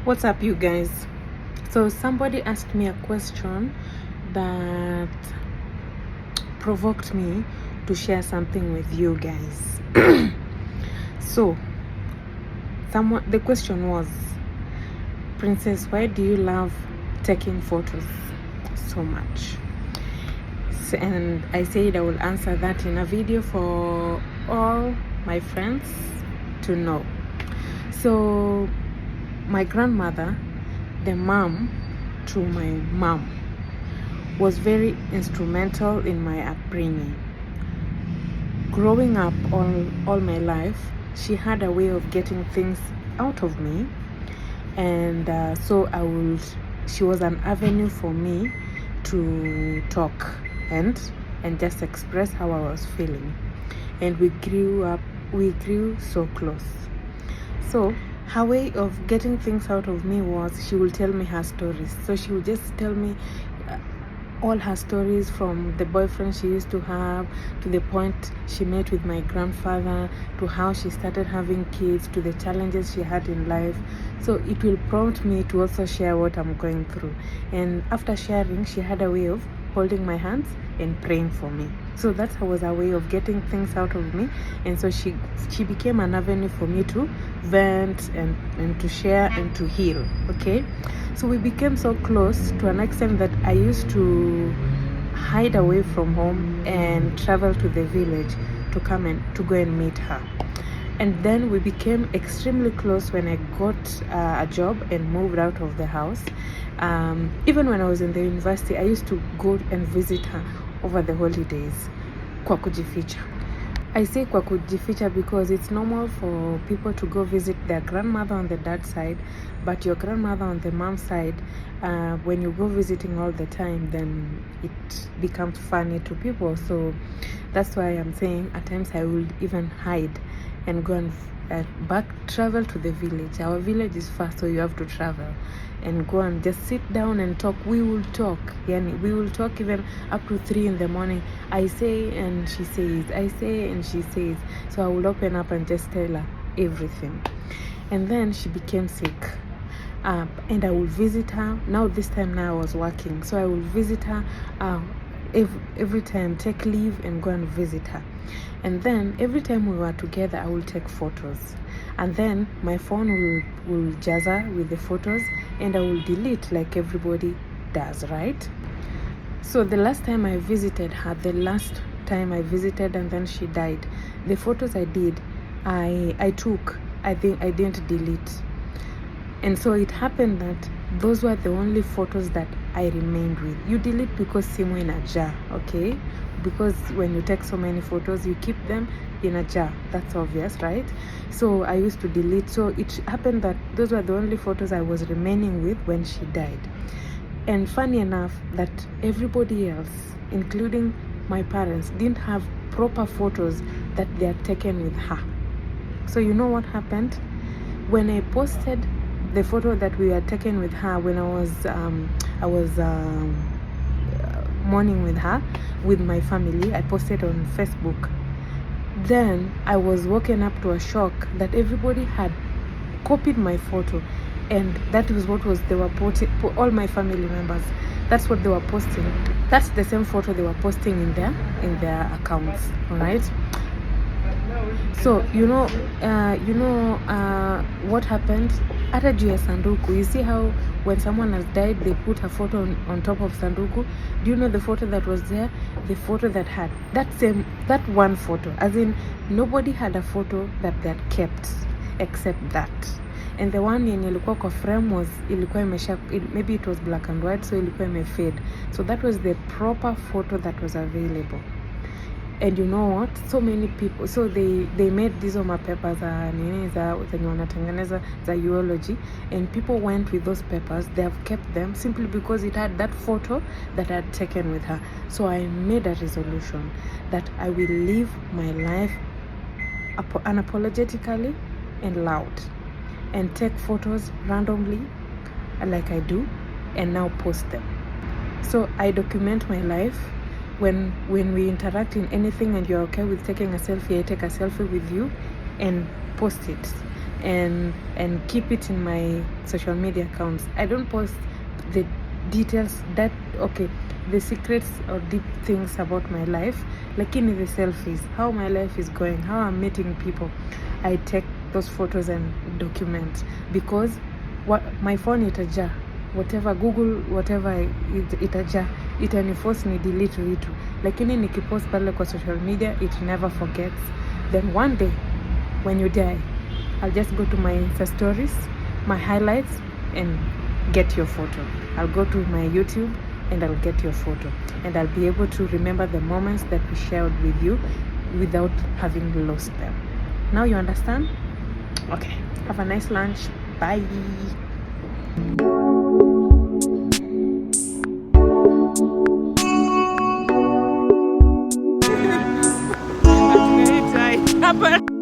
What's up, you guys? So somebody asked me a question that provoked me to share something with you guys. So the question was, Princess, why do you love taking photos so much? And I said I will answer that in a video for all my friends to know. So my grandmother, the mom to my mom, was very instrumental in my upbringing. Growing up all my life, she had a way of getting things out of me, and so she was an avenue for me to talk and just express how I was feeling. And we grew so close. So her way of getting things out of me was she will tell me her stories. So she would just tell me all her stories, from the boyfriend she used to have, to the point she met with my grandfather, to how she started having kids, to the challenges she had in life. So it will prompt me to also share what I'm going through. And after sharing, she had a way of holding my hands and praying for me. So that was a way of getting things out of me. And so she became an avenue for me to vent and to share and to heal. Okay, so we became so close to an extent that I used to hide away from home and travel to the village to go and meet her. And then we became extremely close when I got a job and moved out of the house. Even when I was in the university, I used to go and visit her over the holidays. Kwa kujificha. I say kwa kujificha because it's normal for people to go visit their grandmother on the dad's side, but your grandmother on the mom's side, when you go visiting all the time, then it becomes funny to people. So that's why I'm saying at times I would even hide and go and travel to the village. Our village is far, so you have to travel and go and just sit down and talk. We will talk, yani we will talk even up to 3 in the morning. I say and she says, I say and she says. So I will open up and just tell her everything. And then she became sick, and I will visit her. This time I was working, so I will visit her every time, take leave and go and visit her. And then every time we were together, I will take photos, and then my phone will jazzer with the photos, and I will delete like everybody does, right? So the last time I visited her, and then she died, the photos I did, I took, I didn't delete. And so it happened that those were the only photos that I remained with. You delete because simu in a jar, okay? Because when you take so many photos, you keep them in a jar. That's obvious, right? So I used to delete. So it happened that those were the only photos I was remaining with when she died. And funny enough, that everybody else, including my parents, didn't have proper photos that they had taken with her. So you know what happened? When I posted the photo that we had taken with her when I was mourning with her with my family, I posted on Facebook. Then I was woken up to a shock that everybody had copied my photo, and that was what they were posting. All my family members, that's what they were posting. That's the same photo they were posting in their accounts. All right. So what happened at a sanduku. You see how when someone has died, they put a photo on top of sanduku. Do you know the photo that was there? The photo that had that one photo, as in nobody had a photo that they had kept except that. And the one yenye ilikuwa kwa frame was ilikuwa maybe it was black and white, so ilikuwa imefade. So that was the proper photo that was available. And you know what, so many people, so they made hizo mapepers zenye wanatengeneza za eulogy, and people went with those papers. They have kept them simply because it had that photo that I had taken with her. So I made a resolution that I will live my life unapologetically and loud, and take photos randomly like I do, and now post them. So I document my life. When we interact in anything and you're okay with taking a selfie, I take a selfie with you and post it and keep it in my social media accounts. I don't post the details the secrets or deep things about my life, like in the selfies, how my life is going, how I'm meeting people. I take those photos and document, because my phone itaja, whatever Google whatever itaja, itaniforce ni delete vitu, lakini nikipost pale kwa social media it never forgets. Then one day when you die, I'll just go to my Insta stories, my highlights, and get your photo. I'll go to my YouTube and I'll get your photo, and I'll be able to remember the moments that we shared with you without having lost them. Now you understand? Okay, have a nice lunch. Bye. Hapa